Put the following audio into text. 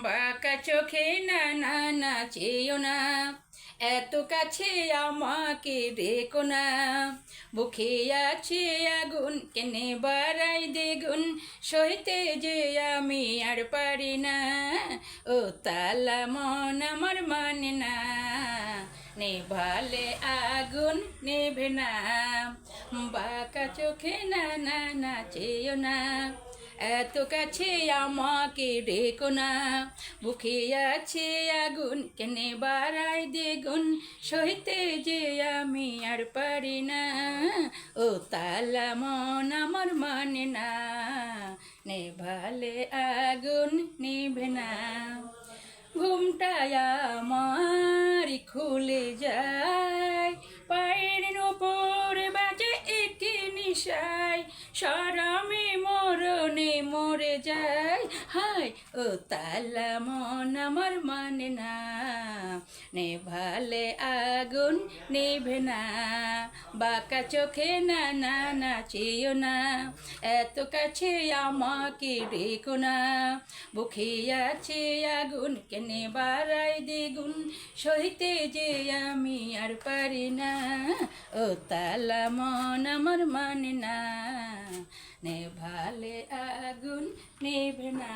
বাঁকা চোখে না না নাচিও না, এত কাছে আমাকে দেখো না। বুকে আছে আগুন, কেনে বাড়াই দ্বিগুণ, সইতে যে আমি আর পারি না। ও তালা মন আমার মানে না, নেভালে আগুন নেভে না। বাঁকা চোখে না না নাচিও না, এত কাছে আমাকে ডেকো না। বুকে আছে আগুন, কেনে বাড়াই দ্বিগুণ, সইতে যে আমি আর পারি না। ও তালা মন আমার মানে না, নেভালে আগুন নিভে না। ঘুমটায় আমার খুলে যায়, পায়ের ওপর বাজে একটি নিশায়, সরমে মরণে মরে যায়। হায় ও তালা মন আমার মানে না, নেভালে আগুন নেভে না। বাঁকা চোখে না না নাচিও না, এত কাছে আমাকে ডেকো না। বুকে আছে আগুন, কেনে বাড়াই দ্বিগুণ, সইতে যে আমি আর পারি না। ও তালা মন আমার মানে না, নেভালে আগুন নেভে না।